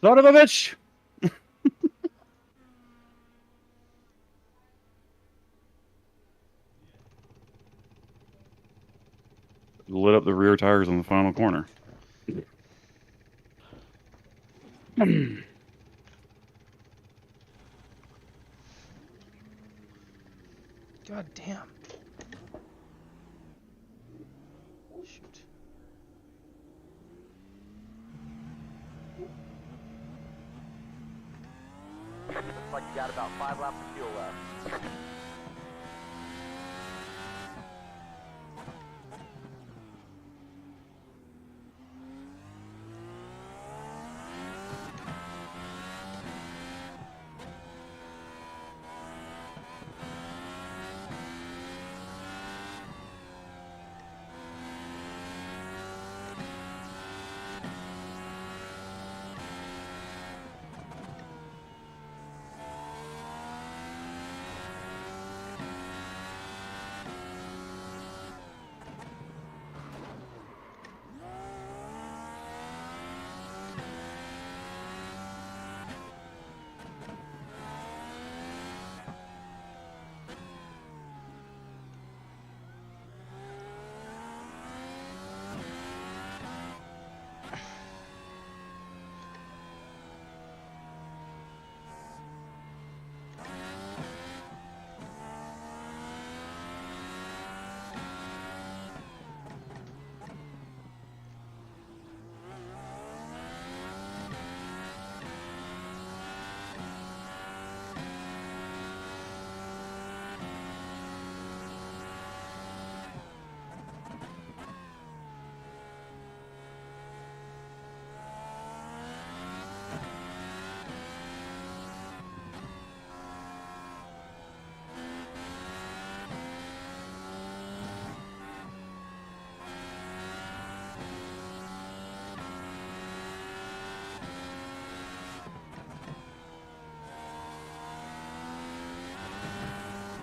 Son of a bitch! Lit up the rear tires on the final corner. God damn. Shoot. Looks like you got about 5 laps of fuel left.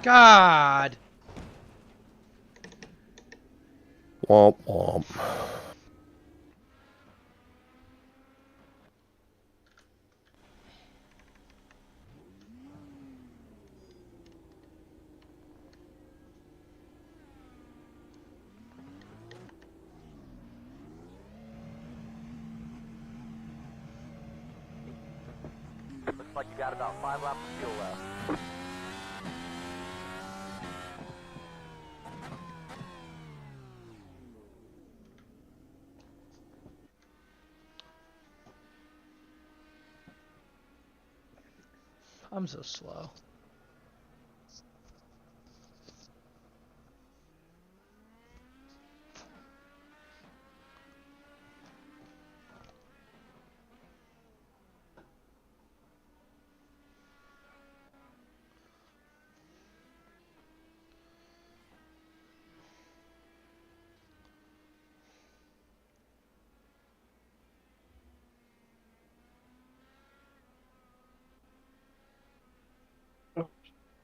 God! Womp womp. Looks like you got about 5 laps of fuel left. I'm so slow.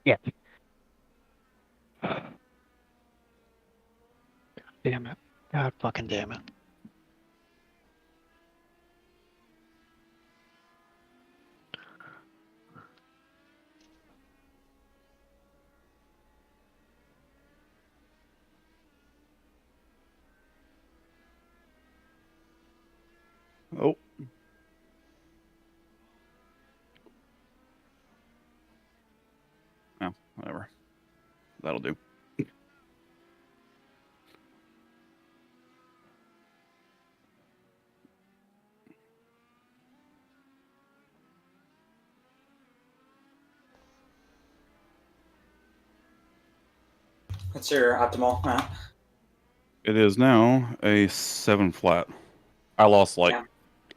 Yeah. Damn it. God fucking damn it. Oh. Oh, whatever. That'll do. What's your optimal map? It is now a 7 flat. I lost like Yeah.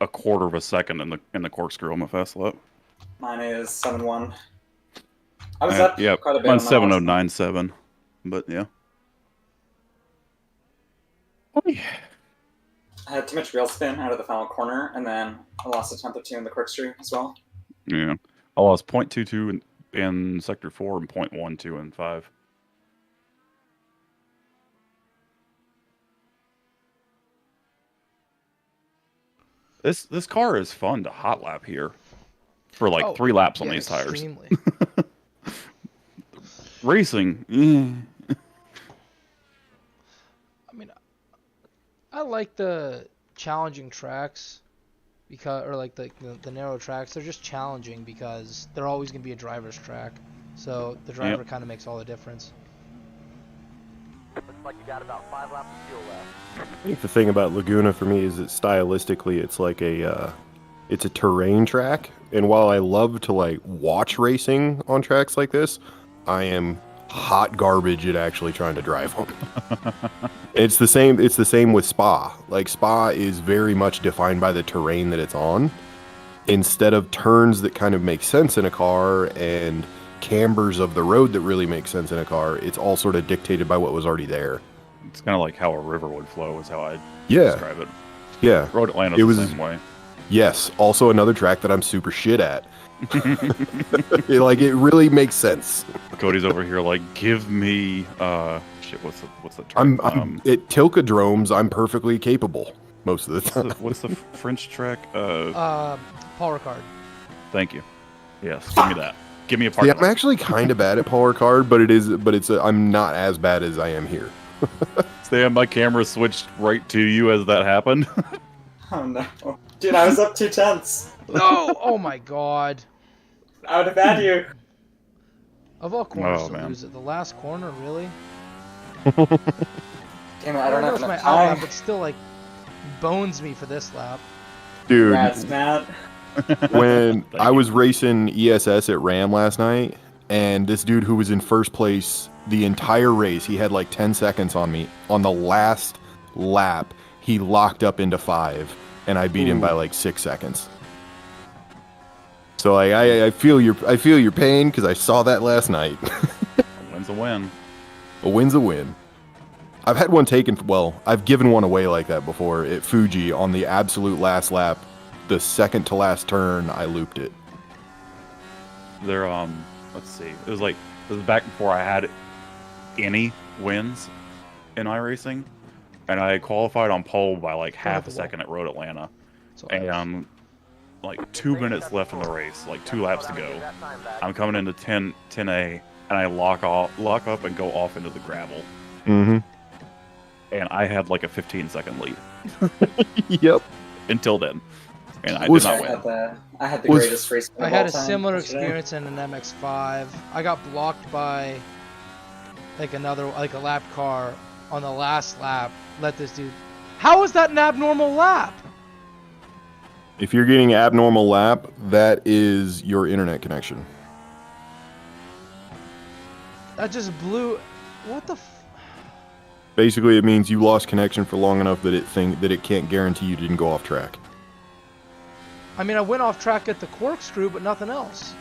a quarter of a second in the corkscrew on my fast lap. Mine is 7-1. I was And, up yeah, quite a bit mine's on my last one. 7097. But yeah. I had too much wheel spin out of the final corner, and then I lost a tenth or two in the corkscrew as well. Yeah. I lost 0.22 in sector 4 and 0.12 in 5. This car is fun to hot lap here for like Oh, 3 laps on yeah, these tires. extremely. Racing, I mean, I like the challenging tracks because, or like the narrow tracks. They're just challenging because they're always gonna be a driver's track. So the driver kind of makes all the difference. Looks like you got about 5 laps of fuel left. I think the thing about Laguna for me is that stylistically it's like it's a terrain track, and while I love to like watch racing on tracks like this, I am hot garbage at actually trying to drive them. It's the same with Spa. Like Spa is very much defined by the terrain that it's on, instead of turns that kind of make sense in a car and cambers of the road that really make sense in a car. It's all sort of dictated by what was already there. it's kind of like how a river would flow is how I Yeah, describe it. yeah. Road Atlanta's It was- the same way. Yes, also another track that I'm super shit at. It really makes sense. Cody's over here like, give me shit. What's the I'm term? at Tilcadromes. I'm perfectly capable most of the time. What's the French track? Paul Ricard. Thank you. Yes, give me that. Give me a See, parking I'm lot. actually kind of bad at Paul Ricard, I'm not as bad as I am here. Stay on my camera switched right to you as that happened. Oh no. Dude, I was up 2/10. No! Oh my god. I would have had you. Of all corners Oh, to man. lose it, the last corner, really? Damn it, I don't know have it's my enough out lap, time. but still, like, bones me for this lap. Dude, Congrats, Matt. when Thank I you. was racing ESS at Ram last night, and this dude who was in first place the entire race, he had like 10 seconds on me. On the last lap, he locked up into 5, and I beat him by like 6 seconds. So I feel your pain because I saw that last night. A win's a win. A win's a win. I've had one taken. Well, I've given one away like that before at Fuji on the absolute last lap, the second to last turn. I looped it. They're let's see. It was back before I had any wins in iRacing, and I qualified on pole by like half a second at Road Atlanta, So and like 2 minutes left in the race, like 2 laps to go. I'm coming into 10A, and I lock up and go off into the gravel, Mm-hmm. and I had like a 15-second lead Yep. until then, and I Was- did I not win. had the Was- greatest race. I had a similar experience in an MX-5. I got blocked by like a lap car on the last lap. Let this dude. How is that an abnormal lap? If you're getting abnormal lap, that is your internet connection. That just blew. What the? Basically, it means you lost connection for long enough that it can't guarantee you didn't go off track. I mean, I went off track at the corkscrew, but nothing else.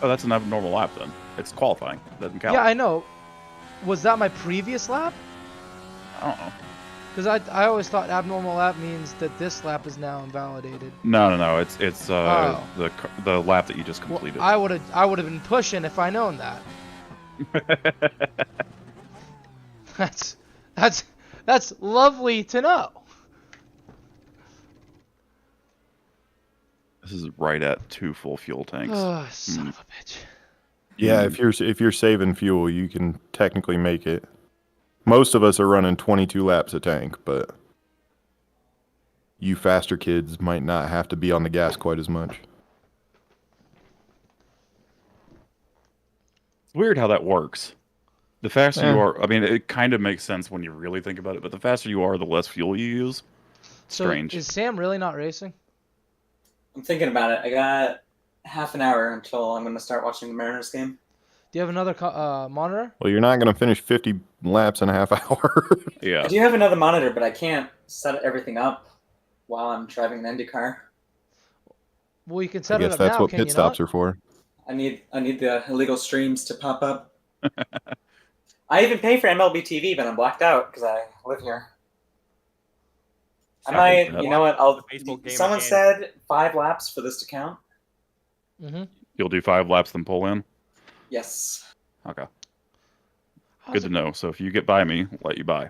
Oh, that's an abnormal lap then. It's qualifying. Doesn't count. Yeah, I know. Was that my previous lap? I don't know. Because I always thought abnormal lap means that this lap is now invalidated. No. It's Oh. the lap that you just Well, completed. I would have been pushing if I known that. That's lovely to know. This is right at 2 full fuel tanks. Oh, son of a bitch. Yeah, if you're saving fuel, you can technically make it. Most of us are running 22 laps a tank, but you faster kids might not have to be on the gas quite as much. It's weird how that works. The faster Yeah. you are, I mean, it kind of makes sense when you really think about it, but the faster you are, the less fuel you use. So Strange. is Sam really not racing? I'm thinking about it. I got half an hour until I'm going to start watching the Mariners game. Do you have another monitor? Well, you're not going to finish 50 laps in a half hour. Yeah. I do have another monitor, but I can't set everything up while I'm driving an Indy car. Well, you can I set it guess up that's now, what can pit you stops not? are for. I need the illegal streams to pop up. I even pay for MLB TV, but I'm blacked out because I live here. I hate might, that. you know what? The baseball game Someone again. said 5 laps for this to count. Mm-hmm. You'll do 5 laps, then pull in? Yes. Okay. Good to know. So if you get by me, I'll let you by.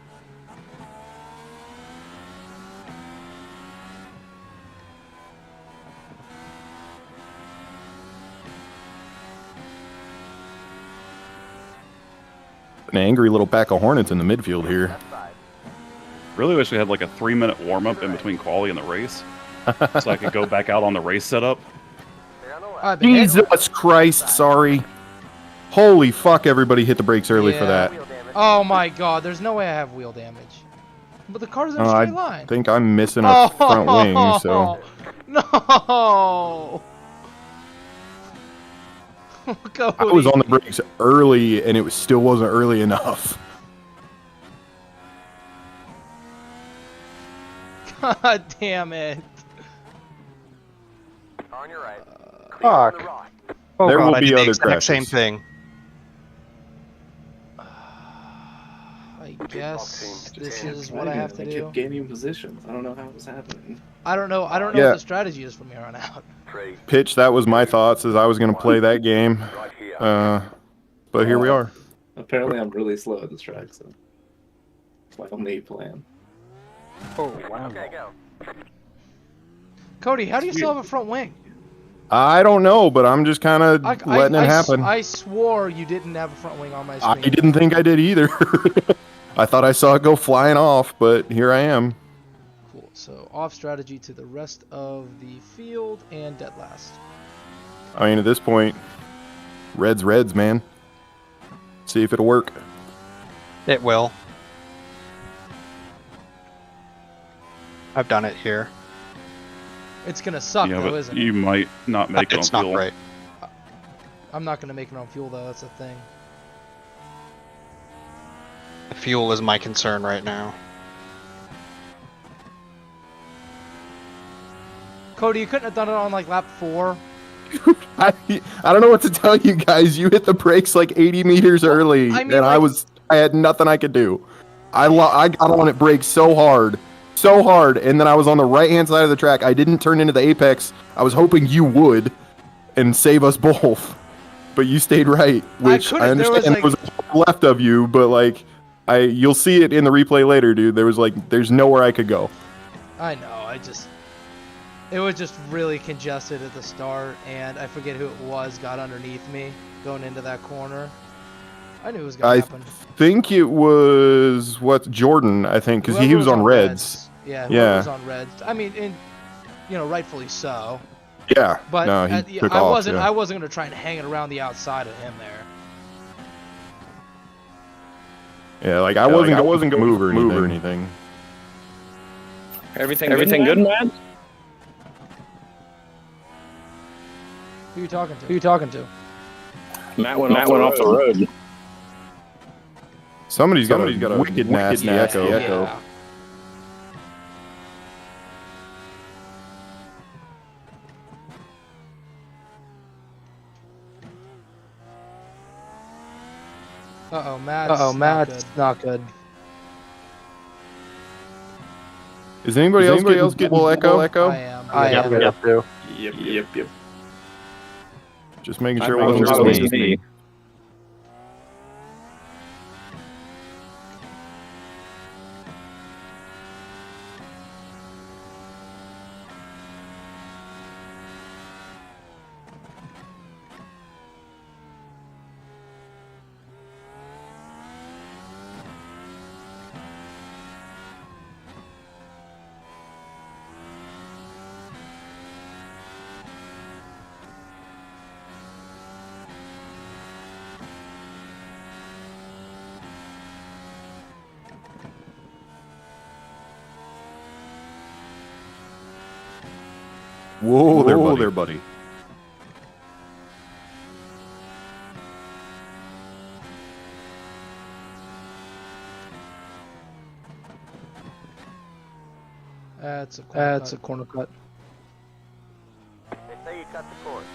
An angry little pack of hornets in the midfield here. Left side. Really wish we had like a 3-minute warm up in between quali and the race, so I could go back out on the race setup. Clear on the left. I've been hit. Jesus Christ, sorry. Holy fuck, everybody hit the brakes early for Yeah. that. Wheel damage. Oh my god, there's no way I have wheel damage. But the car's in a straight line. I think I'm missing a front wing, so... No! Cody. I was on the brakes early, and it still wasn't early enough. God damn it. On your right. Clear on the Fuck. right. Oh There god, will I be did the other exact same crashes. thing. I guess this Damn, is what I have to I do. kept gaining positions. I don't know how it was happening. I don't know Yeah. what the strategy is from here on out. Pitch, that was my thoughts, as I was going to play that game. But here we are. Apparently, I'm really slow at this track, so it's my only plan. Oh wow. Okay, go. Cody, how do you still have a front wing? I don't know, but I'm just kind of letting it happen. I swore you didn't have a front wing on my I screen. didn't think I did either. I thought I saw it go flying off, but here I am. Cool. So off strategy to the rest of the field and dead last. I mean, at this point, Reds, man. See if it'll work. It will. I've done it here. It's gonna suck Yeah, though, but isn't it? you might not make it on It's not fuel. right. I'm not gonna make it on fuel though. That's the thing. The fuel is my concern right now. Cody, you couldn't have done it on like lap 4. I don't know what to tell you guys. You hit the brakes like 80 meters early, I mean, and like- I had nothing I could do. I got on it brakes so hard, and then I was on the right-hand side of the track. I didn't turn into the apex. I was hoping you would and save us both, but you stayed right, which couldn't- I there was, understand like- was left of you, but like you'll see it in the replay later, dude. There's nowhere I could go. I know. It was just really congested at the start, and I forget who it was got underneath me going into that corner. I knew it was gonna I happen. think it was Jordan, I think, because he Whoever was on Reds. Yeah, Yeah. whoever was on Reds. I mean, rightfully so. Yeah, But no, he took off. I wasn't gonna try and hang it around the outside of him there. Yeah, like I wasn't going to move or anything. Everything good, man? Who you talking to? Matt went off the road. Somebody's got a wicked nasty echo. Yeah. Matt's not good. Is anybody else getting a little echo? I am. Yep. Too. Yep. Just making I sure it think wasn't it just was me. me. Whoa there, buddy. That's a corner cut. They say you cut the course.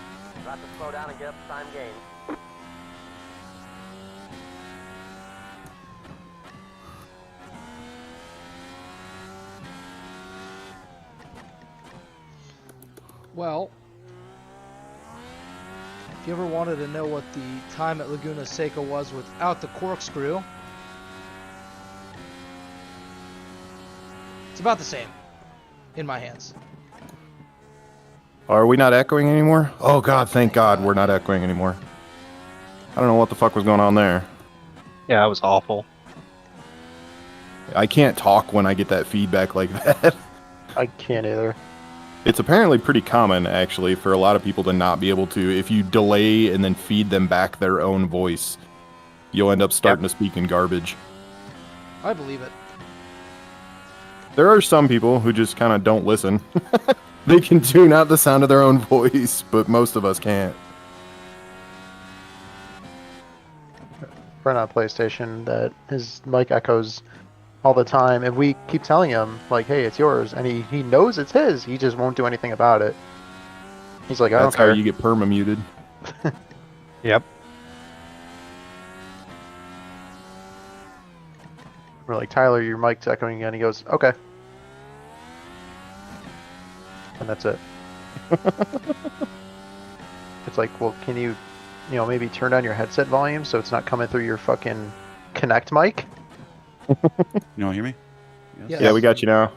You have to slow down and get up time gain. Well, if you ever wanted to know what the time at Laguna Seca was without the corkscrew, it's about the same in my hands. Are we not echoing anymore? Oh god, thank god we're not echoing anymore. I don't know what the fuck was going on there. Yeah, it was awful. I can't talk when I get that feedback like that. I can't either. It's apparently pretty common, actually, for a lot of people to not be able to. If you delay and then feed them back their own voice, you'll end up starting to speak in garbage. I believe it. There are some people who just kind of don't listen. They can tune out the sound of their own voice, but most of us can't. Friend on PlayStation that his mic echoes all the time, and we keep telling him like, "Hey, it's yours," and he knows it's his. He just won't do anything about it. He's like, "I That's don't care." how you get perma-muted. Yep. We're like, "Tyler, your mic's echoing again." He goes, "Okay," and that's it. It's like, well, can you maybe turn down your headset volume so it's not coming through your fucking Connect mic? You don't hear me? Yes. Yeah, we got you now.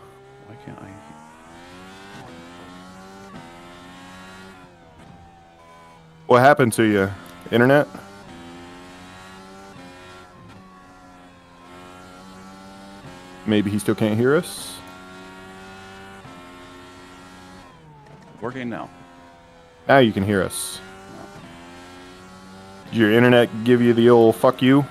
Why can't I? What happened to you? Internet? Maybe he still can't hear us? Working now. Now you can hear us. Did your internet give you the old fuck you?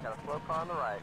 Got a slow car on the right.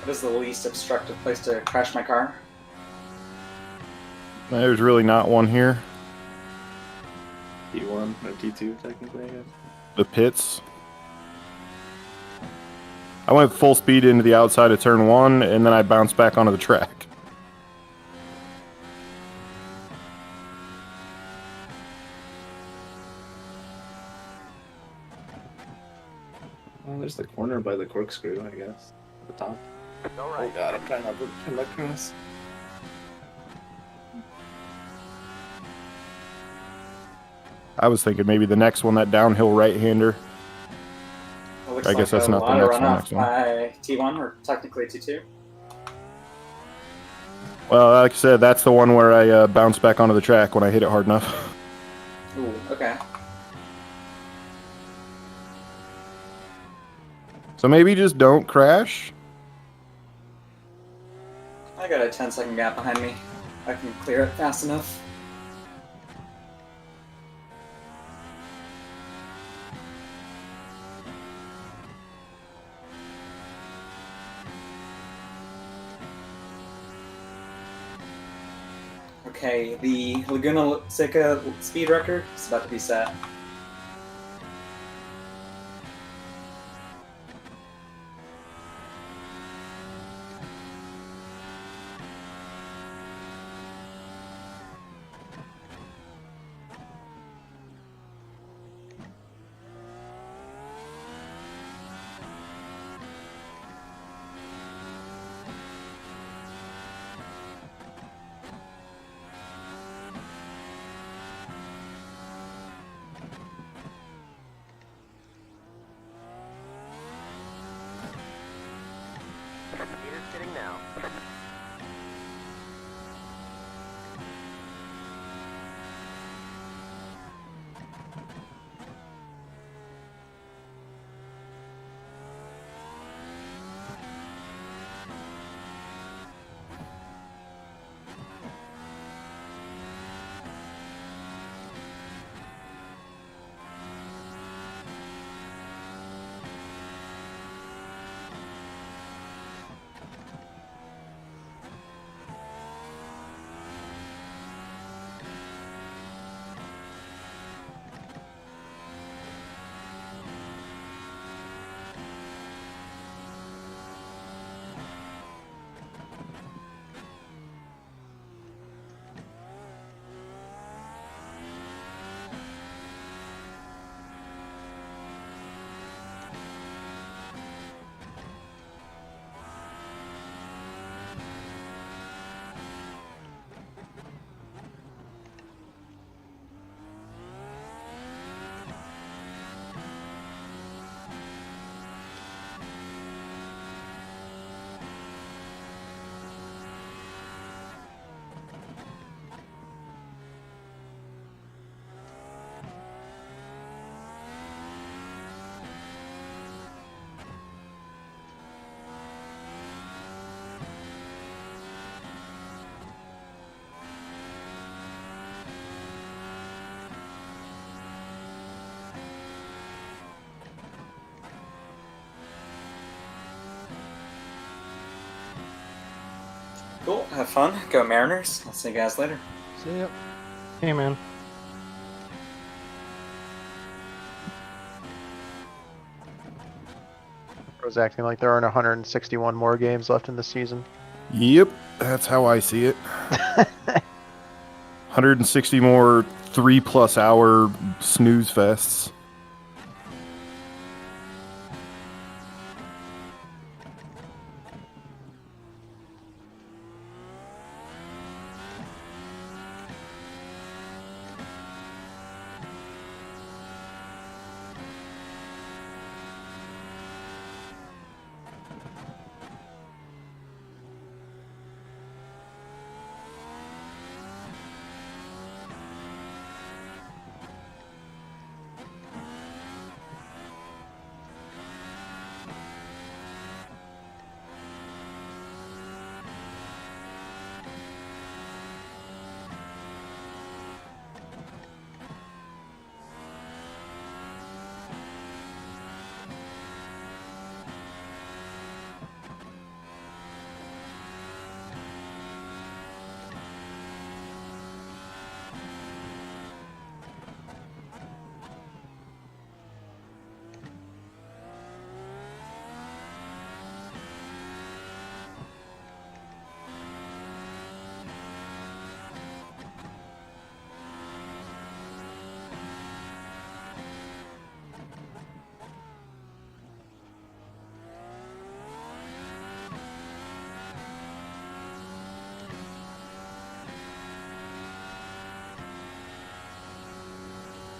What is the least obstructive place to crash my car? There's really not one here. T1 or T2, technically, I guess. The pits. I went full speed into the outside of turn 1, and then I bounced back onto the track. Well, there's the corner by the corkscrew, I guess. At the top. Go Oh right. god, I'm trying not to come across. I was thinking maybe the next one, that downhill right-hander. It looks I guess that's a not the lot of next one, runoff next one. by T1, or technically T2. Well, like I said, that's the one where I bounced back onto the track when I hit it hard enough. Ooh, okay. So maybe just don't crash. I got a 10-second gap behind me. I can clear it fast enough. Okay, the Laguna Seca speed record is about to be set. Meter's sitting now. Cool. Have fun. Go Mariners. I'll see you guys later. See ya. Hey, man. Bro's acting like there aren't 161 more games left in the season. Yep, that's how I see it. 160 more 3+ hour snooze fests.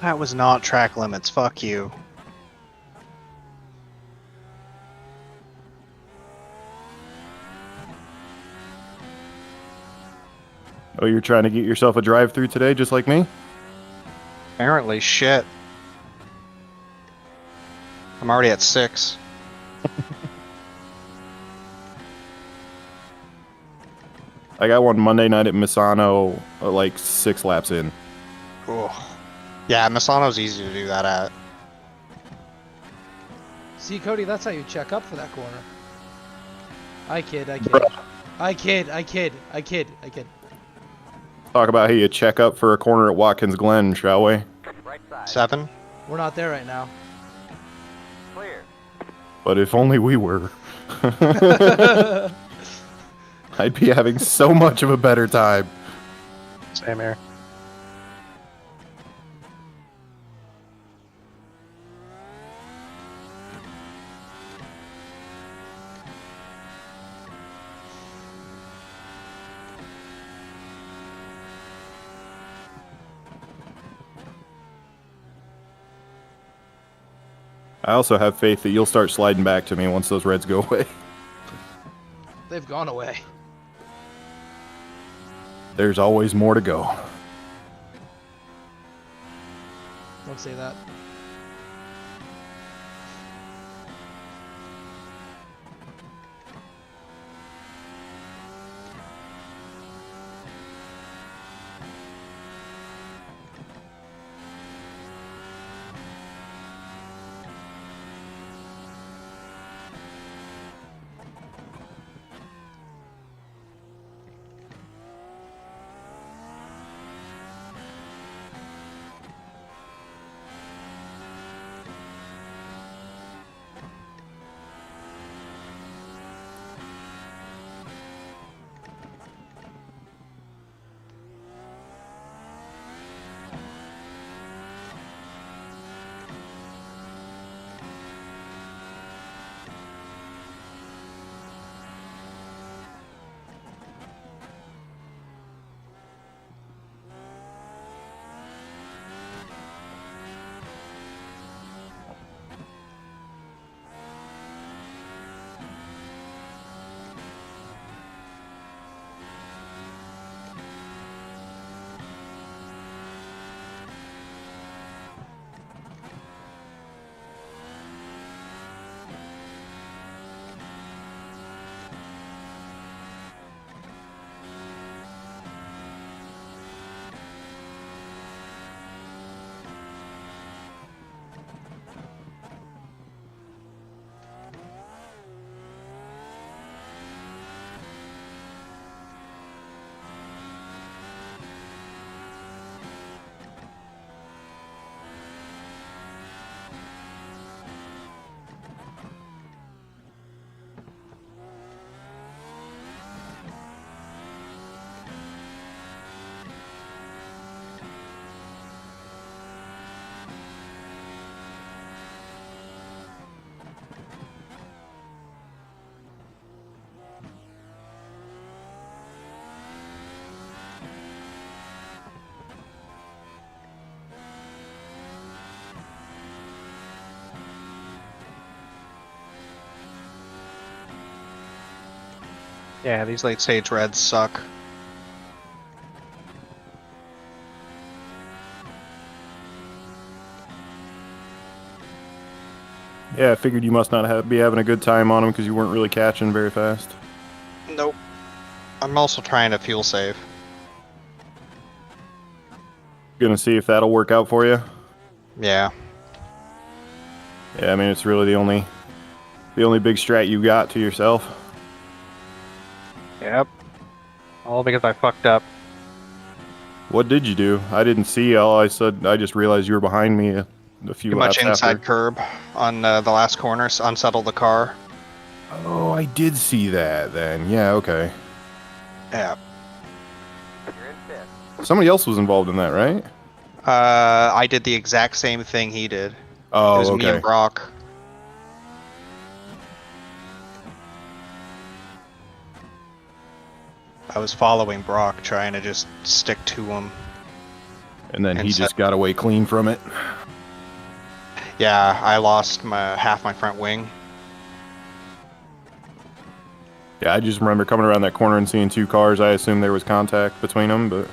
That was not track limits. Fuck you. Oh, you're trying to get yourself a drive-through today, just like me? Apparently, shit. I'm already at 6. I got one Monday night at Misano, like 6 laps in. Ugh. Yeah, Misano's easy to do that at. See, Cody, that's how you check up for that corner. I kid. Bruh. I kid. Talk about how you check up for a corner at Watkins Glen, shall we? Right side. 7? We're not there right now. Clear. But if only we were. I'd be having so much of a better time. Same here. I also have faith that you'll start sliding back to me once those reds go away. They've gone away. There's always more to go. Don't say that. Yeah, these late stage reds suck. Yeah, I figured you must not be having a good time on them because you weren't really catching very fast. Nope. I'm also trying to fuel save. Gonna see if that'll work out for you. Yeah. Yeah, I mean it's really the only big strat you got to yourself. Yep. All because I fucked up. What did you do? I didn't see. All I said, I just realized you were behind me a few Too much laps inside after. curb on the last corner, unsettled the car. Oh, I did see that then. Yeah, okay. Yeah. You're in fifth. Somebody else was involved in that, right? I did the exact same thing he did. Oh, It was okay. me and Brock. I was following Brock, trying to just stick to him. And then and he just got away clean from it. Yeah, I lost half my front wing. Yeah, I just remember coming around that corner and seeing two cars. I assumed there was contact between them, but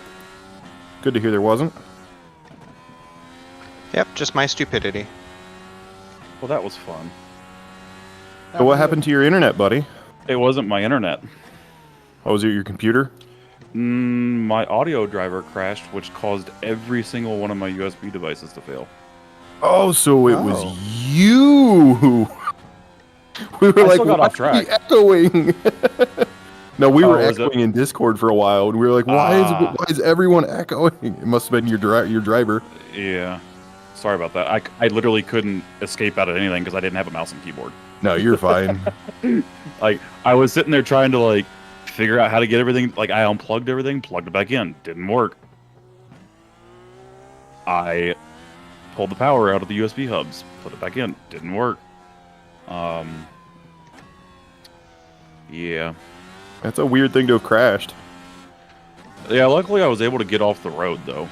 good to hear there wasn't. Yep, just my stupidity. Well, that was fun. So what happened to your internet, buddy? It wasn't my internet. Oh, was it your computer? My audio driver crashed, which caused every single one of my USB devices to fail. Oh, so it was you. We were I like, still got why off track. are you echoing? No, we were was it? echoing in Discord for a while, and we were like, why is everyone echoing? It must have been your driver. Yeah. Sorry about that. I literally couldn't escape out of anything because I didn't have a mouse and keyboard. No, you're fine. Like, I was sitting there trying to, like, figure out how to get everything. Like, I unplugged everything, plugged it back in. Didn't work. I pulled the power out of the USB hubs, put it back in. Didn't work. Yeah. That's a weird thing to have crashed. Yeah, luckily I was able to get off the road, though.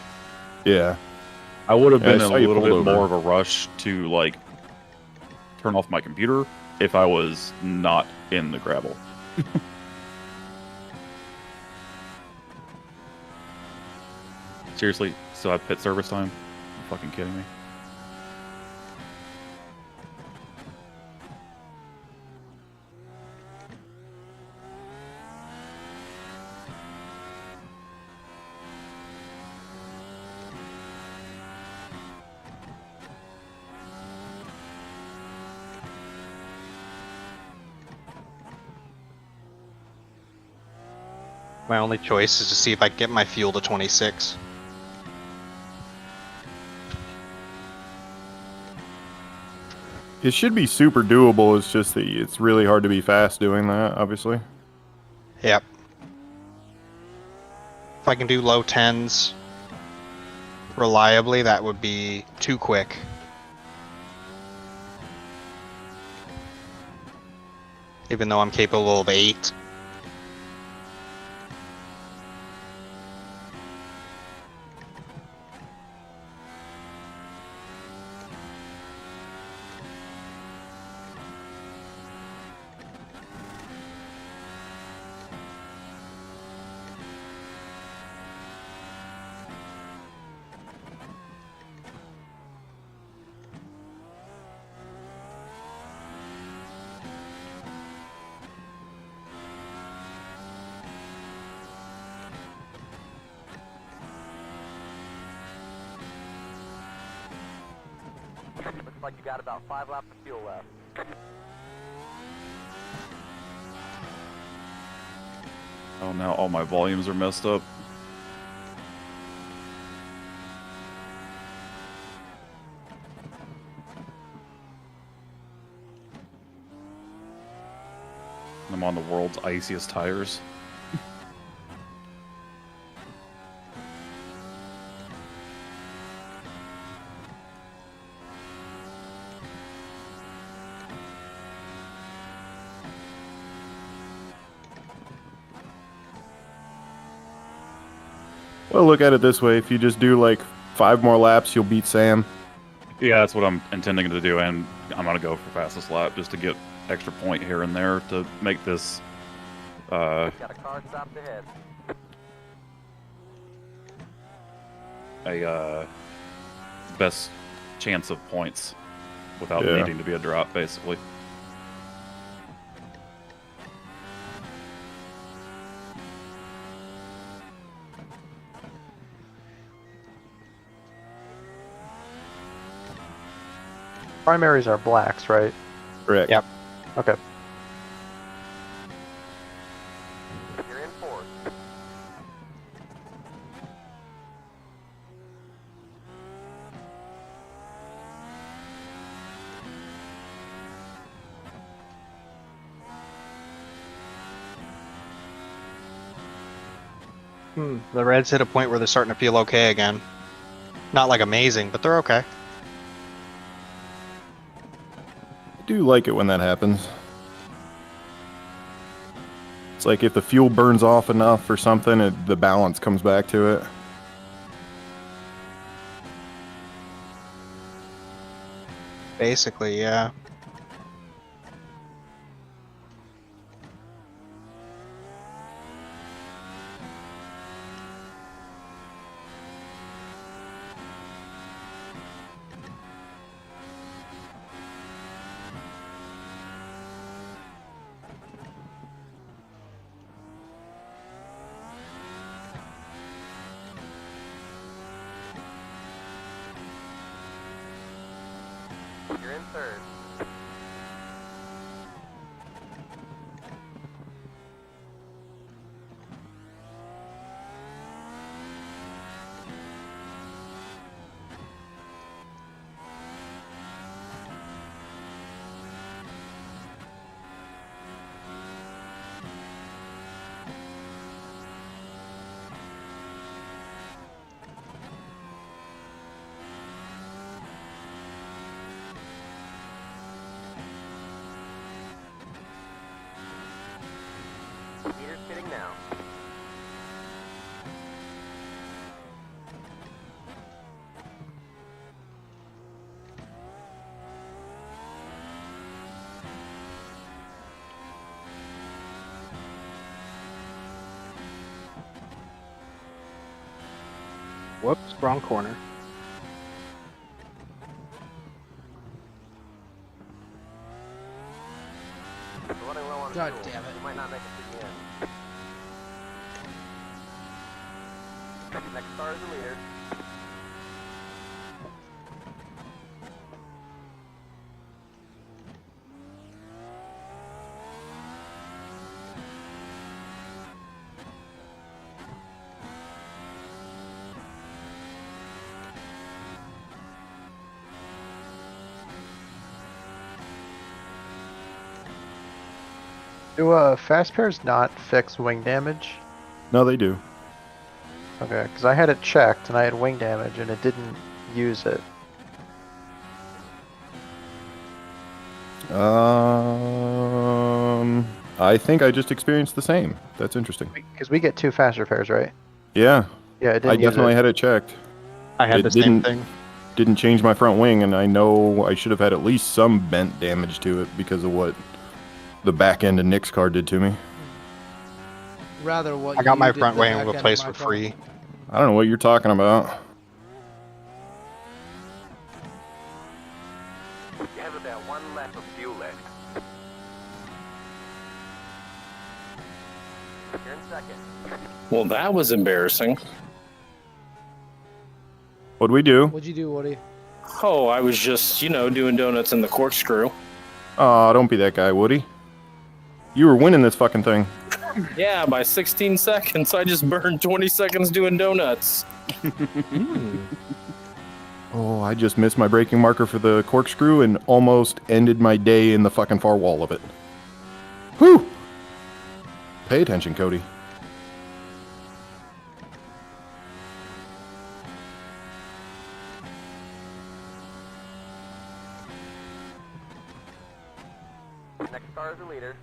Yeah. I would have Yeah, I been a saw you little bit pulled over. more of a rush to, like, turn off my computer if I was not in the gravel. Seriously, still have pit service time? Are you fucking kidding me? My only choice is to see if I can get my fuel to 26. It should be super doable. It's just that it's really hard to be fast doing that, obviously. Yep. If I can do low 10s reliably, that would be too quick. Even though I'm capable of 8. Looks like you got about 5 laps of fuel left. Oh, now all my volumes are messed up. I'm on the world's iciest tires. Well, look at it this way. If you just do like 5 more laps, you'll beat Sam. Yeah, that's what I'm intending to do, and I'm gonna go for fastest lap just to get extra point here and there to make this Got a car stopped ahead. a best chance of points without Yeah. needing to be a drop, basically. Primaries are blacks, right? Correct. Yep. Okay. You're in fourth. The Reds hit a point where they're starting to feel okay again. Not like amazing, but they're okay. I do like it when that happens. It's like if the fuel burns off enough or something, the balance comes back to it. Basically, yeah. You're in third. Meter's pitting now. Whoops, wrong corner. Running low on God fuel. damn it. You might not make it to the end. Next car is the leader. Do fast pairs not fix wing damage? No, they do. Okay, because I had it checked and I had wing damage and it didn't use it. I think I just experienced the same. That's interesting. Because we get 2 fast repairs, right? Yeah, Yeah, it didn't I use definitely it. had it checked. I had It the same didn't- thing. Didn't change my front wing, and I know I should have had at least some bent damage to it because of what the back end of Nick's car did to me. Rather what I got you my did front the wing back end of replaced my for car. free. I don't know what you're talking about. You have about 1 lap of fuel left. You're in second. Well, that was embarrassing. What'd we do? What'd you do, Woody? Oh, I was just, doing donuts in the corkscrew. Aw, don't be that guy, Woody. You were winning this fucking thing. Yeah, by 16 seconds, I just burned 20 seconds doing donuts. Oh, I just missed my braking marker for the corkscrew and almost ended my day in the fucking far wall of it. Whew! Pay attention, Cody. Next car is the leader.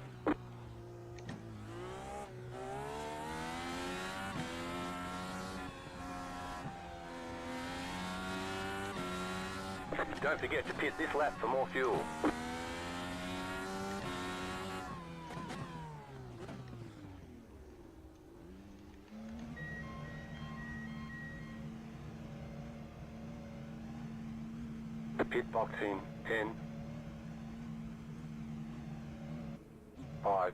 Don't forget to pit this lap for more fuel. Pit box in 10, 5,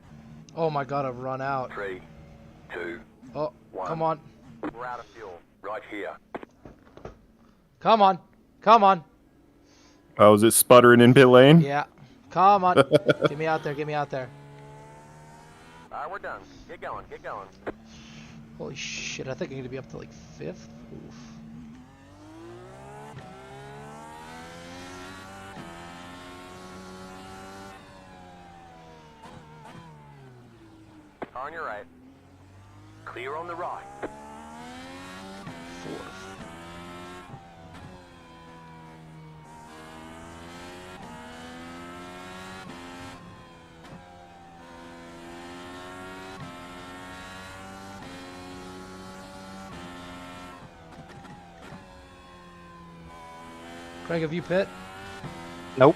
Oh my god, I've run out. 3, 2, Oh, 1. come on. We're out of fuel. Right here. Come on. Come on. Oh, is it sputtering in pit lane? Yeah. Come on. Get me out there. Get me out there. Alright, we're done. Get going. Get going. Holy shit, I think I'm going to be up to like 5th. Oof. Car on your right. Clear on the right. 4th. Craig, have you pit? Nope,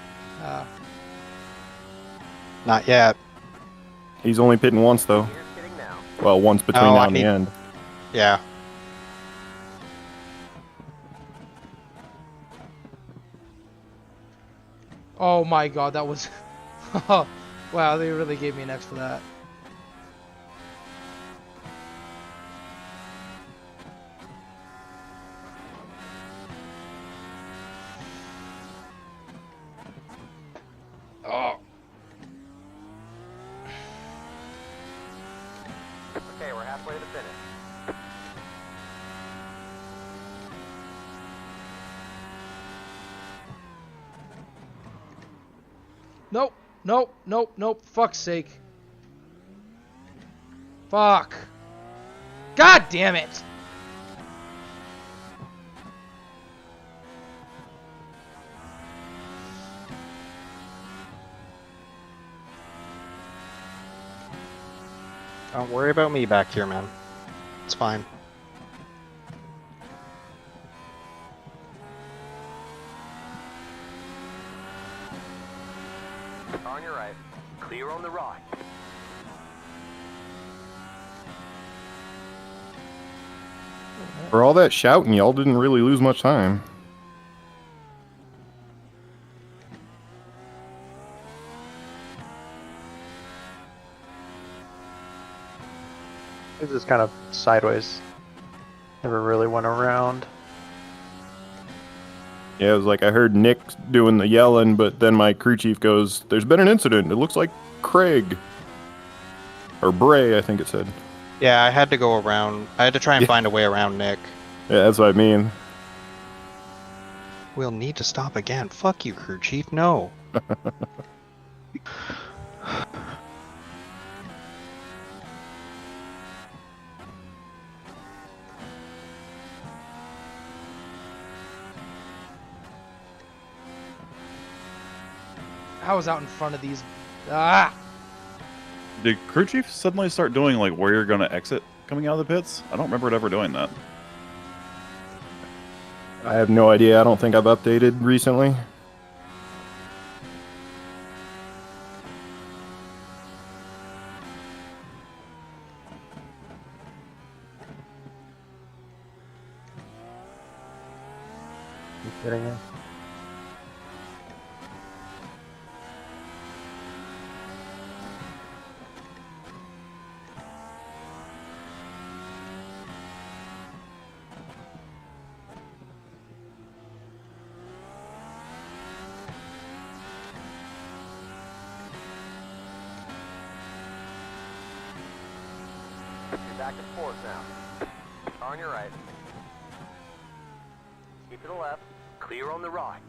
not yet. He's only pitting once, though. Here's pitting now. Well, once between Oh, now I and the need- end. Yeah. Oh my god, that was... wow, they really gave me an X for that. Oh. Okay, we're halfway to the finish. Nope, nope, nope, nope. Fuck's sake. Fuck. God damn it. Don't worry about me back here, man. It's fine. Car on your right. Clear on the right. For all that shouting, y'all didn't really lose much time. It was just kind of sideways. Never really went around. Yeah, it was like I heard Nick doing the yelling, but then my crew chief goes, "There's been an incident. It looks like Craig." Or Bray, I think it said. Yeah, I had to go around. I had to try and Yeah. find a way around Nick. Yeah, that's what I mean. We'll need to stop again. Fuck you, crew chief. No. I was out in front of these. Ah! Did crew chief suddenly start doing like where you're gonna exit coming out of the pits? I don't remember it ever doing that. I have no idea. I don't think I've updated recently. You kidding me? You're back and forth now. Car on your right. Keep to the left. Clear on the right.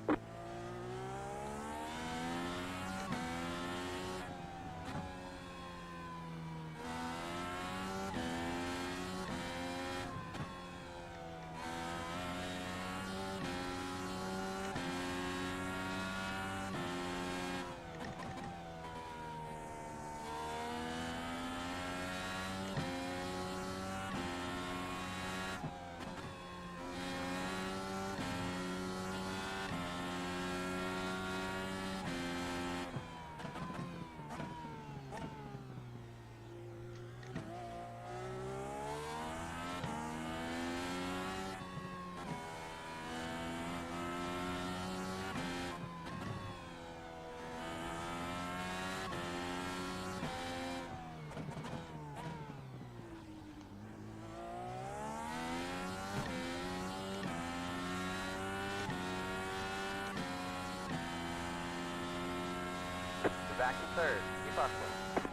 You're back in third. Keep hustling.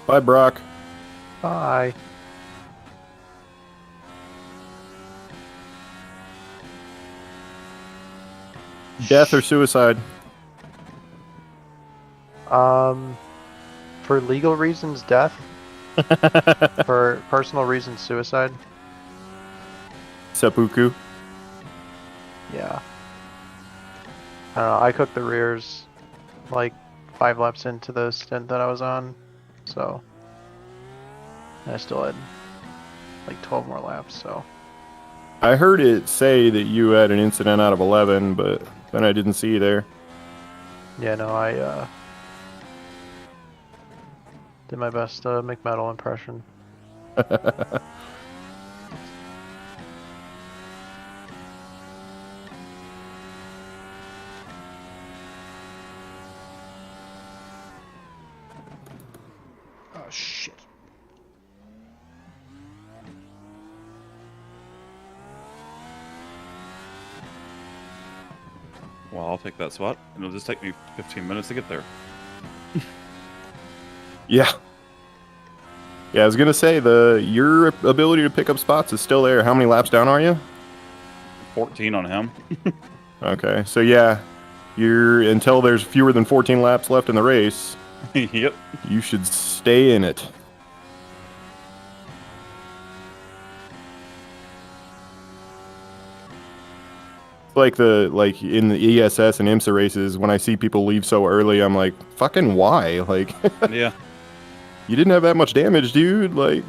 Bye, Brock. Bye. Death or suicide? For legal reasons, death. For personal reasons, suicide. Seppuku. Yeah. I don't know. I cooked the rears like 5 laps into the stint that I was on, so I still had like 12 more laps. So I heard it say that you had an incident out of 11, but then I didn't see you there. yeah, no, I did my best to make metal impression. Oh shit. Well, I'll take that spot. It'll just take me 15 minutes to get there. Yeah. Yeah, I was gonna say your ability to pick up spots is still there. How many laps down are you? 14 on him. Okay, so yeah, you're until there's fewer than 14 laps left in the race. Yep. You should stay in it. Like in the ESS and IMSA races, when I see people leave so early, I'm like, fucking why? Like, Yeah. you didn't have that much damage, dude. Like,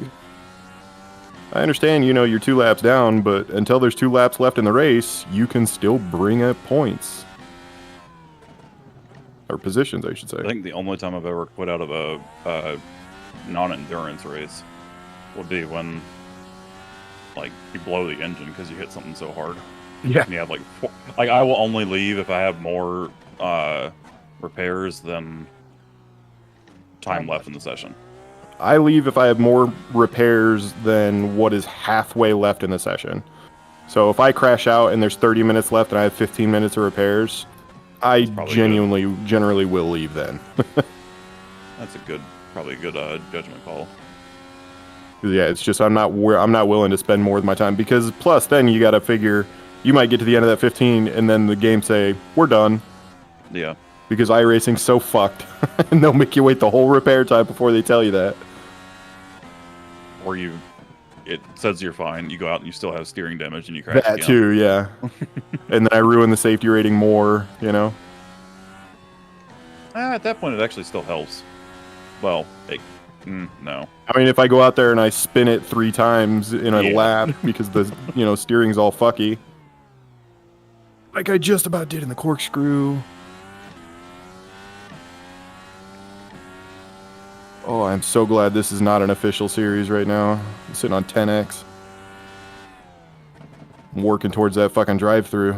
I understand, you're 2 laps down, but until there's 2 laps left in the race, you can still bring up points. Or positions, I should say. I think the only time I've ever quit out of a non-endurance race would be when, like, you blow the engine because you hit something so hard. Yeah. And you have, like, I will only leave if I have more repairs than time left in the session. I leave if I have more repairs than what is halfway left in the session. So if I crash out and there's 30 minutes left and I have 15 minutes of repairs, I generally will leave then. That's probably a good judgment call. Yeah, it's just I'm not willing to spend more of my time, because plus then you got to figure you might get to the end of that 15 and then the game say we're done. Yeah. Because iRacing's so fucked, and they'll make you wait the whole repair time before they tell you that. Or it says you're fine, you go out and you still have steering damage and you crash That again. too, yeah. And then I ruin the safety rating more, At that point, it actually still helps. Well, no. I mean, if I go out there and I spin it 3 times in a lap because the steering's all fucky, like I just about did in the corkscrew. Oh, I'm so glad this is not an official series right now. I'm sitting on 10x. I'm working towards that fucking drive-through.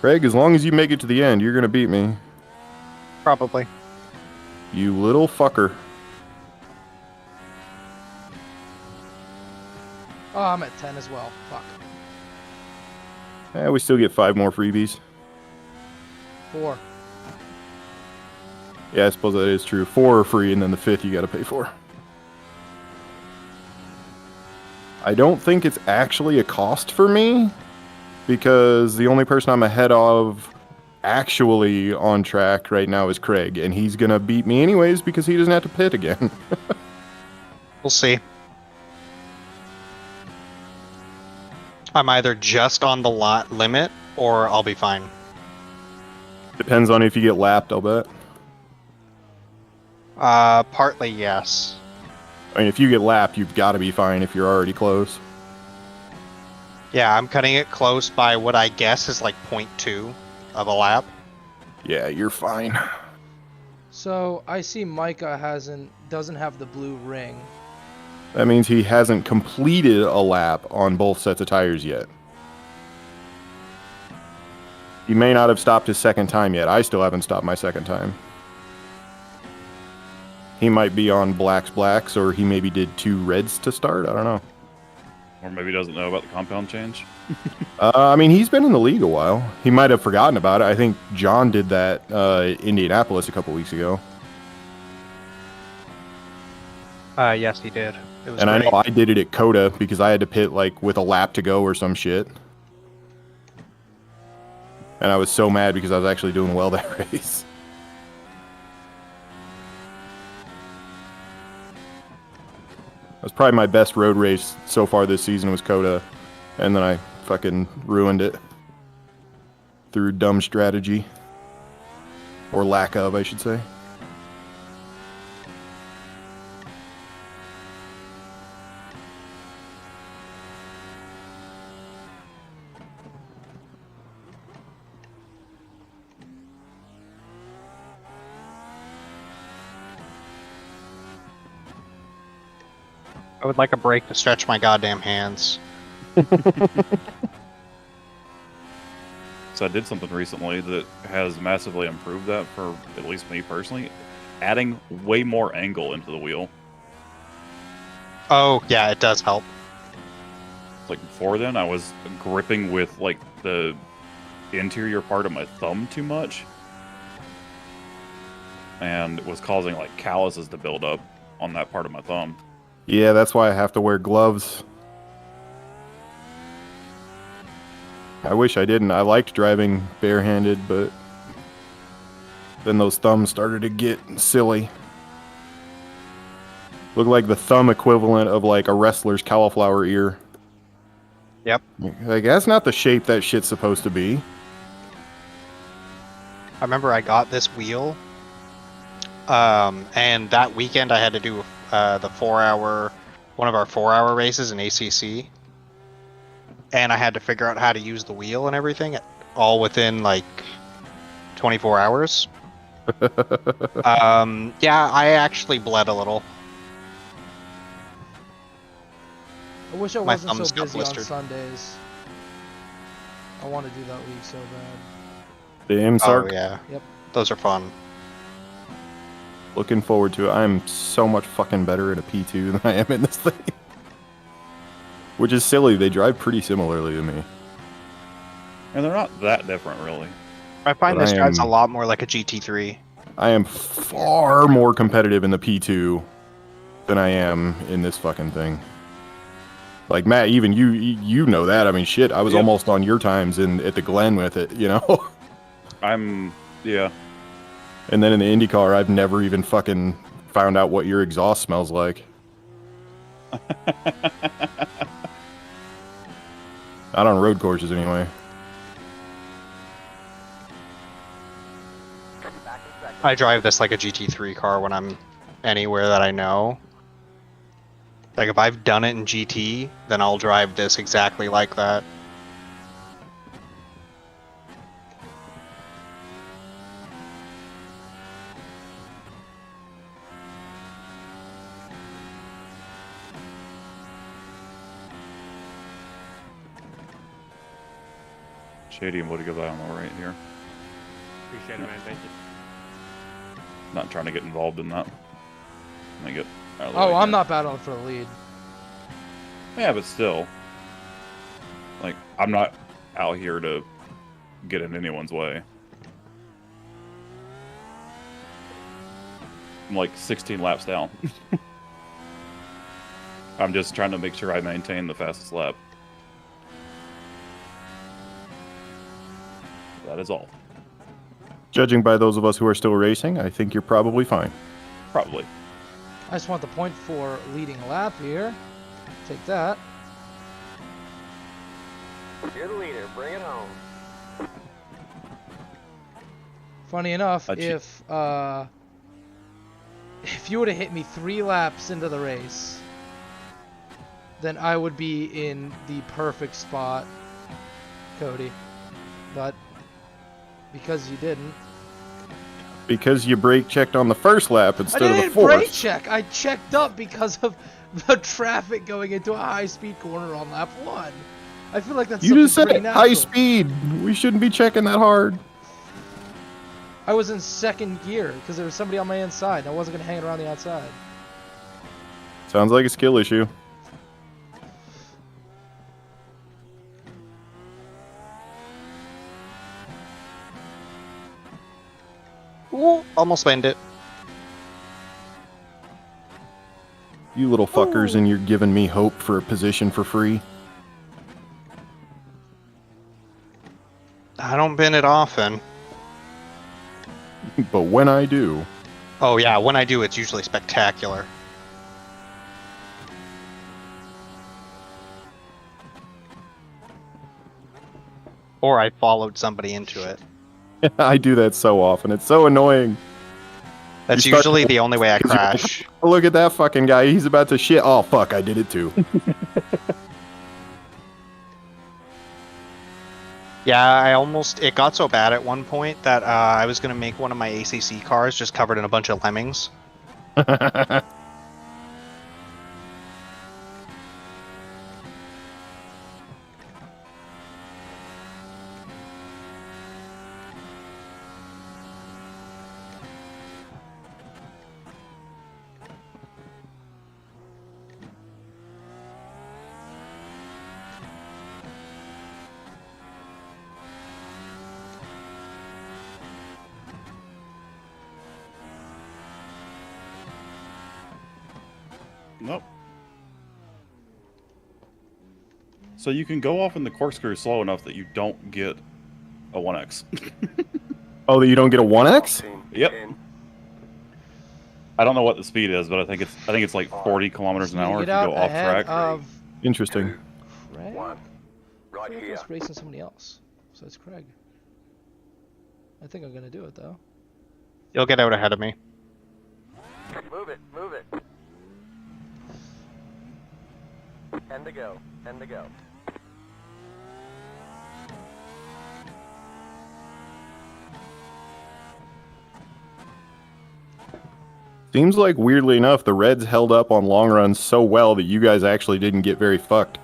Craig, as long as you make it to the end, you're gonna beat me. Probably. You little fucker. Oh, I'm at 10 as well. Fuck. We still get 5 more freebies. 4. Yeah, I suppose that is true. 4 are free, and then the 5th you gotta pay for. I don't think it's actually a cost for me, because the only person I'm ahead of actually on track right now is Craig, and he's gonna beat me anyways because he doesn't have to pit again. We'll see. I'm either just on the lot limit, or I'll be fine. Depends on if you get lapped, I'll bet. Partly yes. I mean, if you get lapped, you've got to be fine if you're already close. Yeah, I'm cutting it close by what I guess is like 0.2 of a lap. Yeah, you're fine. So I see Micah doesn't have the blue ring. That means he hasn't completed a lap on both sets of tires yet. He may not have stopped his second time yet. I still haven't stopped my second time. He might be on blacks, or he maybe did 2 reds to start. I don't know. Or maybe he doesn't know about the compound change. I mean, he's been in the league a while. He might have forgotten about it. I think John did that Indianapolis a couple weeks ago. Yes, he did. It was And great. I know I did it at Coda because I had to pit like with a lap to go or some shit. And I was so mad because I was actually doing well that race. That was probably my best road race so far this season was Coda. And then I fucking ruined it. Through dumb strategy. Or lack of, I should say. I would like a break to stretch my goddamn hands. So I did something recently that has massively improved that for at least me personally. Adding way more angle into the wheel. Oh, yeah, it does help. Like before then, I was gripping with like the interior part of my thumb too much. And it was causing like calluses to build up on that part of my thumb. Yeah, that's why I have to wear gloves. I wish I didn't. I liked driving barehanded, but then those thumbs started to get silly. Look like the thumb equivalent of like a wrestler's cauliflower ear. Yep. Like, that's not the shape that shit's supposed to be. I remember I got this wheel, and that weekend I had to do the 4-hour, one of our 4-hour races in ACC, and I had to figure out how to use the wheel and everything, all within like 24 hours. Yeah, I actually bled a little. I wish I My wasn't thumbs so got busy on blistered. Sundays. I want to do that league so bad. The INDYARC. Oh yeah. Yep. Those are fun. Looking forward to it. I'm so much fucking better at a P2 than I am in this thing. Which is silly. They drive pretty similarly to me. And they're not that different, really. I find But this I drives a am- lot more like a GT3. I am far more competitive in the P2 than I am in this fucking thing. Like, Matt, even you know that. I mean, shit, I was Yep. almost on your times at the Glen with it, you know? Yeah. And then in the Indy car, I've never even fucking found out what your exhaust smells like. Not on road courses, anyway. I drive this like a GT3 car when I'm anywhere that I know. Like if I've done it in GT, then I'll drive this exactly like that. Shady and Woody, goodbye on the right here. Appreciate it, man. Thank you. Not trying to get involved in that. Let me get out of the way Oh, I'm here. not battling for the lead. Yeah, but still. Like, I'm not out here to get in anyone's way. I'm like 16 laps down. I'm just trying to make sure I maintain the fastest lap. That is all. Judging by those of us who are still racing, I think you're probably fine. Probably. I just want the point for leading lap here. Take that. You're the leader. Bring it home. Funny enough, if you would have hit me 3 laps into the race, then I would be in the perfect spot, Cody. But because you didn't. Because you brake checked on the first lap instead I of the didn't fourth. brake check. I checked up because of the traffic going into a high-speed corner on lap 1. I feel like that's You just something said pretty high natural. speed. We shouldn't be checking that hard. I was in second gear because there was somebody on my inside. And I wasn't going to hang around the outside. Sounds like a skill issue. Ooh, almost landed it. You little fuckers, and you're giving me hope for a position for free. I don't bin it often. But when I do, Oh yeah, when I do, it's usually spectacular. Or I followed somebody into it. I do that so often. It's so annoying. That's You start- usually the only way I 'cause you're like, crash. Look at that fucking guy. He's about to shit. Oh, fuck. I did it too. Yeah, it got so bad at one point that I was going to make one of my ACC cars just covered in a bunch of lemmings. Nope. So you can go off in the corkscrew slow enough that you don't get a 1x. Oh, that you don't get a 1x? Yep. I don't know what the speed is, but I think it's like 40 kilometers an hour if you Get go out off ahead track. of Interesting. Craig. Right I feel like I here. was racing somebody else. So it's Craig. I think I'm gonna do it though. You'll get out ahead of me. Move it, move it. 10 to go, 10 to go. Seems like, weirdly enough, the Reds held up on long runs so well that you guys actually didn't get very fucked.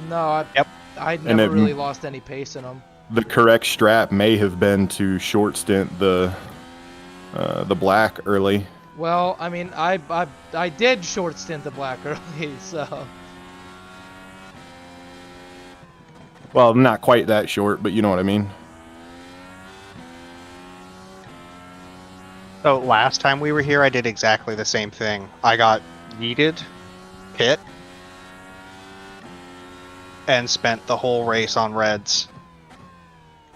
No, I And never it- really lost any pace in them. The correct strat may have been to short stint the black early. Well, I mean, I did short stint the black early, so Well, not quite that short, but you know what I mean. So last time we were here, I did exactly the same thing. I got yeeted, pit, and spent the whole race on reds.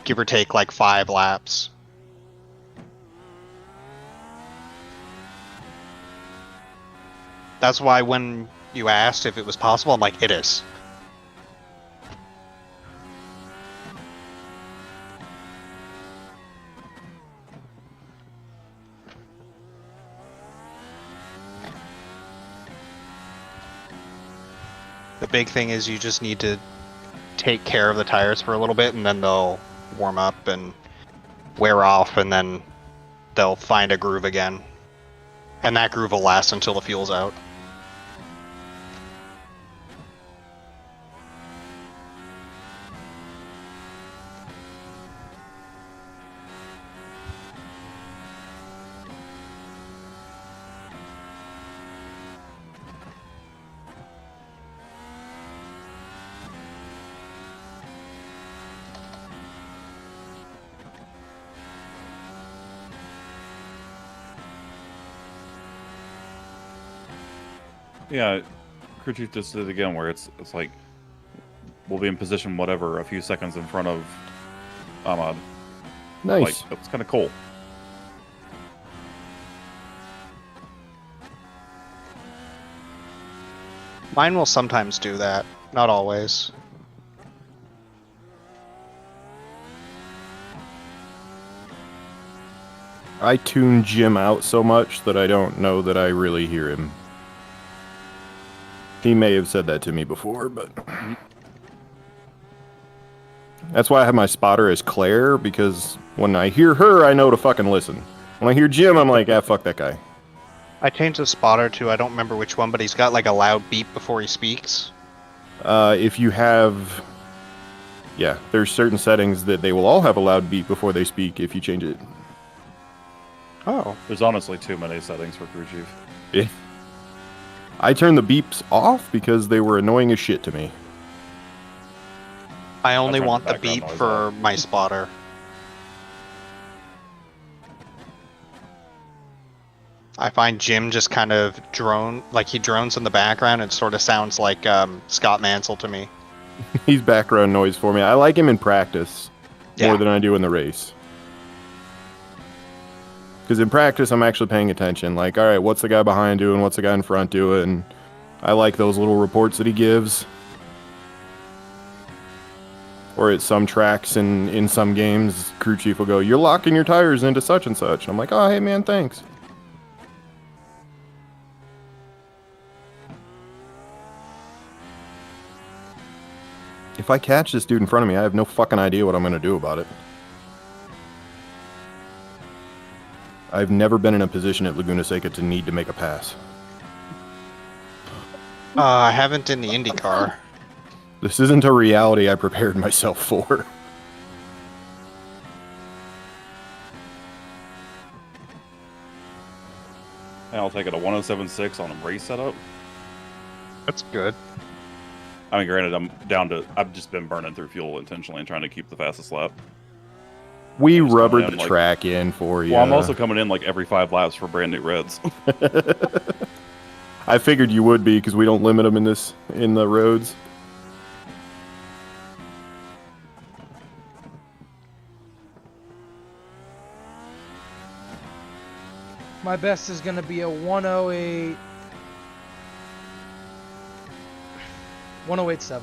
Give or take like 5 laps. That's why when you asked if it was possible, I'm like, it is. The big thing is you just need to take care of the tires for a little bit, and then they'll warm up and wear off, and then they'll find a groove again. And that groove will last until the fuel's out. Yeah, crew chief just did it again, where it's like we'll be in position whatever a few seconds in front of Ahmad. Nice. Like, that's kind of cool. Mine will sometimes do that, not always. I tune Jim out so much that I don't know that I really hear him. He may have said that to me before, but that's why I have my spotter as Claire, because when I hear her, I know to fucking listen. When I hear Jim, I'm like, ah, fuck that guy. I changed the spotter to, I don't remember which one, but he's got like a loud beep before he speaks. If you have... Yeah, there's certain settings that they will all have a loud beep before they speak if you change it. Oh. There's honestly too many settings for crew chief. Yeah. I turned the beeps off because they were annoying as shit to me. I only turned want the the background beep noise for off. my spotter. I find Jim just kind of he drones in the background. It sort of sounds like Scott Mansell to me. He's background noise for me. I like him in practice more than I do in the race. Because in practice, I'm actually paying attention. Like, all right, what's the guy behind doing? What's the guy in front doing? I like those little reports that he gives. Or at some tracks and in some games, crew chief will go, "You're locking your tires into such and such." And I'm like, "Oh, hey, man, thanks." If I catch this dude in front of me, I have no fucking idea what I'm going to do about it. I've never been in a position at Laguna Seca to need to make a pass. I haven't in the IndyCar. This isn't a reality I prepared myself for. And I'll take it a 107.6 on a race setup. That's good. I mean, granted, I've just been burning through fuel intentionally and trying to keep the fastest lap. We rubbered the track in for you. Well, I'm also coming in like every 5 laps for brand new reds. I figured you would be because we don't limit them in the roads. My best is going to be a 108... 108.7.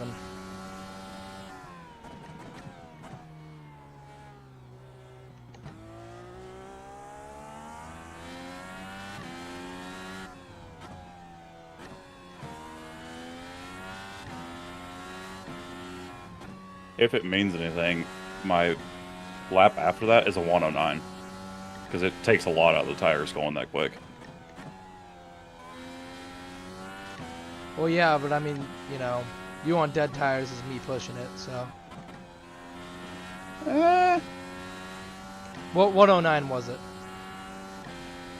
If it means anything, my lap after that is a 109. Because it takes a lot out of the tires going that quick. Well, yeah, but I mean, you know, you on dead tires is me pushing it, so. What 109 was it?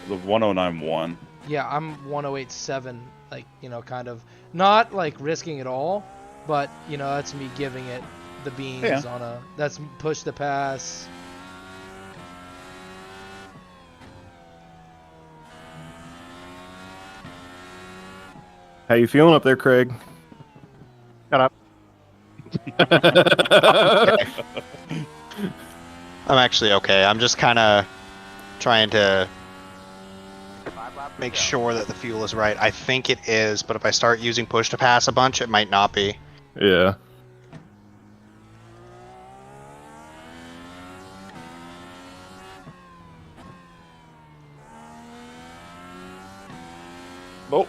The 109.1. Yeah, I'm 108.7, like, you know, kind of not like risking it all, but you know, that's me giving it the beans on a. That's push the pass. How you feeling up there, Craig? Shut up. I'm actually okay. I'm just kind of trying to make sure that the fuel is right. I think it is, but if I start using push to pass a bunch, it might not be. Yeah. Oh.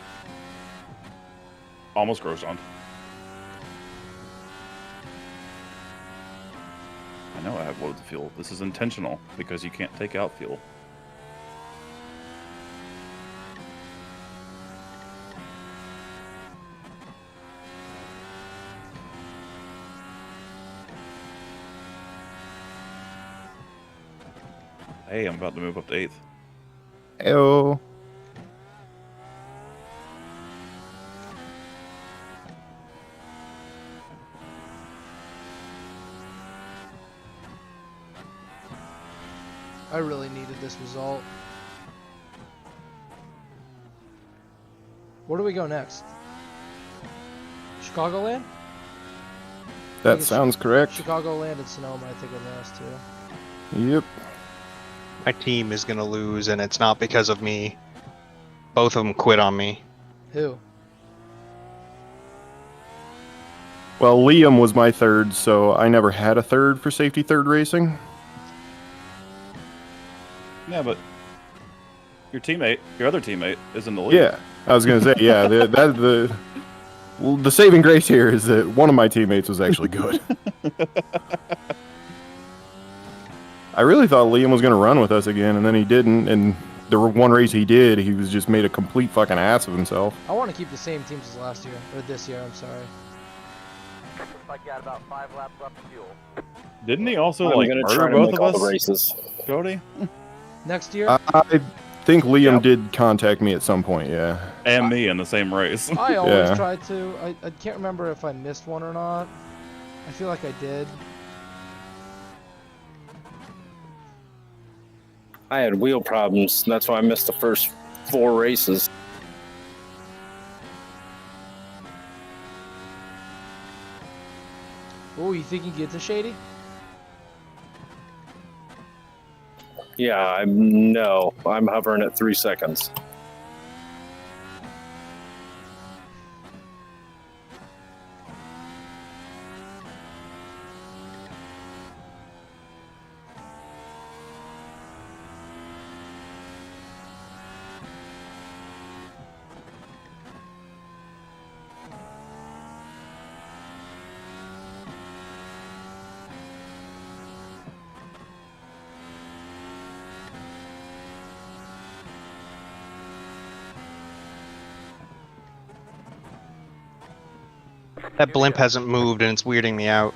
Almost Grosjean. I know I have loads of fuel. This is intentional because you can't take out fuel. Hey, I'm about to move up to 8th. Heyo. I really needed this result. Where do we go next? Chicagoland? That sounds correct. Chicagoland and Sonoma, I think, are the last two. Yep. My team is going to lose, and it's not because of me. Both of them quit on me. Who? Well, Liam was my third, so I never had a third for safety third racing. Yeah, but your other teammate, is in the lead. Yeah, I was gonna say, yeah. The saving grace here is that one of my teammates was actually good. I really thought Liam was gonna run with us again, and then he didn't. And the one race he did, he was just made a complete fucking ass of himself. I want to keep the same teams as last year, or this year. I'm sorry. Looks like you got about 5 laps left of fuel. Didn't he also I'm like gonna murder try to both make of all us? the races. Cody? Next year? I think Liam did contact me at some point, yeah. And me in the same race. I always try to. I can't remember if I missed one or not. I feel like I did. I had wheel problems. That's why I missed the first 4 races. Oh, you think you get to Shady? Yeah, I'm hovering at 3 seconds. That blimp hasn't moved and it's weirding me out.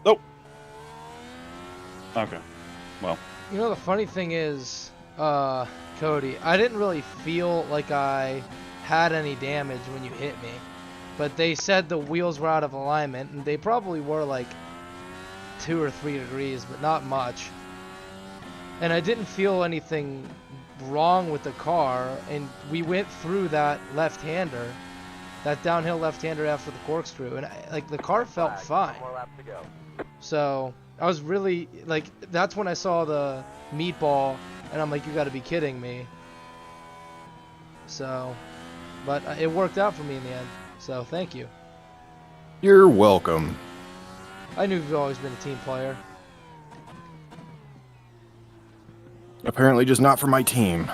Nope. Okay. Well. You know, the funny thing is, Cody, I didn't really feel like I had any damage when you hit me. But they said the wheels were out of alignment, and they probably were like 2 or 3 degrees, but not much. And I didn't feel anything wrong with the car, and we went through that left-hander, that downhill left-hander after the corkscrew, and like the car felt fine. 1 more lap to go. So I was really like, that's when I saw the meatball, and I'm like, you got to be kidding me. So, but it worked out for me in the end. So thank you. You're welcome. I knew you've always been a team player. Apparently just not for my team.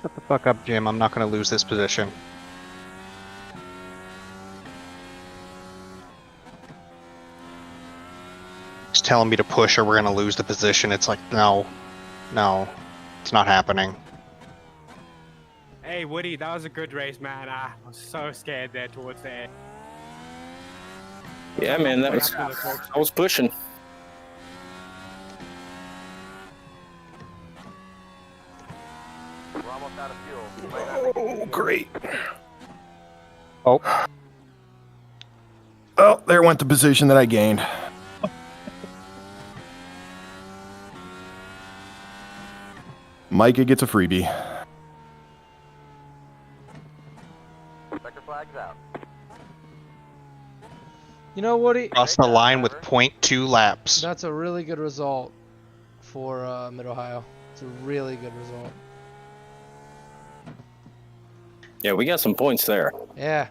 Shut the fuck up, Jim. I'm not gonna lose this position. He's telling me to push or we're gonna lose the position. It's like, no, it's not happening. Hey, Woody, that was a good race, man. I was so scared there towards the end. Yeah, man, I was pushing. We're almost out of fuel. Right on the Oh, great. Oh. Oh, there went the position that I gained. Micah gets a freebie. Checker flag's out. You know, Woody, Cross the line with 0.2 laps. that's a really good result for Mid-Ohio. It's a really good result. Yeah, we got some points there. Yeah.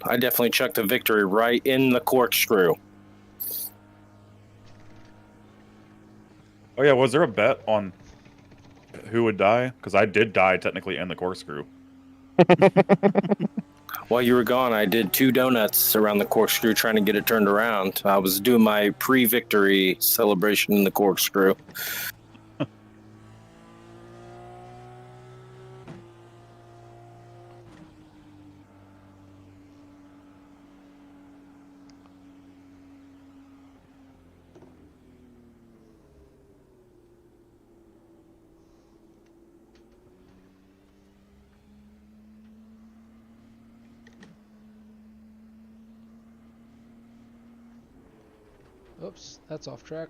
I definitely chucked a victory right in the corkscrew. Oh yeah, was there a bet on who would die? Because I did die technically in the corkscrew. While you were gone, I did 2 donuts around the corkscrew trying to get it turned around. I was doing my pre-victory celebration in the corkscrew. Oops, that's off track.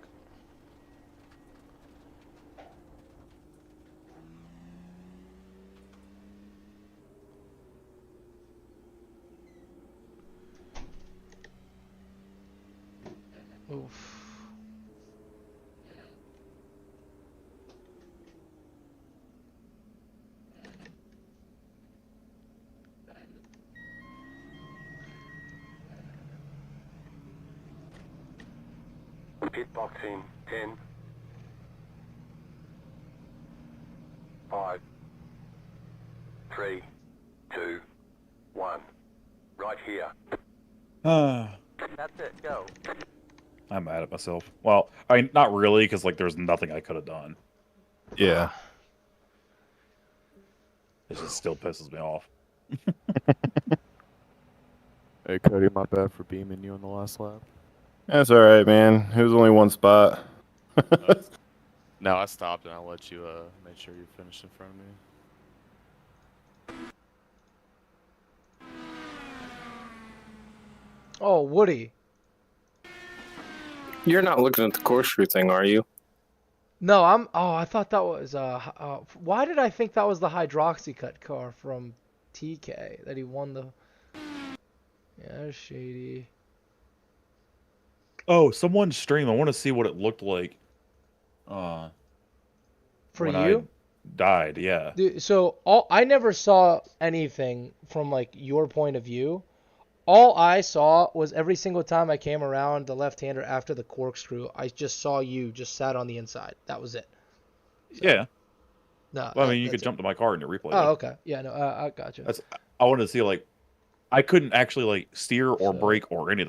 Oof. Pit box in 10, 5, 3, 2, 1. Right here. That's it. Go. I'm mad at myself. Well, I mean, not really, because like there's nothing I could have done. Yeah. It just still pisses me off. Hey Cody, my bad for beaming you on the last lap. That's all right, man. It was only one spot. No, I stopped and I let you make sure you finished in front of me. Oh, Woody. You're not looking at the corkscrew thing, are you? No, I'm. Oh, I thought that was. Why did I think that was the Hydroxycut car from TK that he won the? Yeah, that's shady. Oh, someone's stream. I want to see what it looked like. For when you? I died, yeah. Dude, so I never saw anything from like your point of view. All I saw was every single time I came around the left-hander after the corkscrew, I just saw you just sat on the inside. That was it. So, Yeah. No. Well, I mean, you could jump to my car and replay. Oh, okay. Yeah, no, I gotcha. I wanted to see like, I couldn't actually like steer or brake or anything.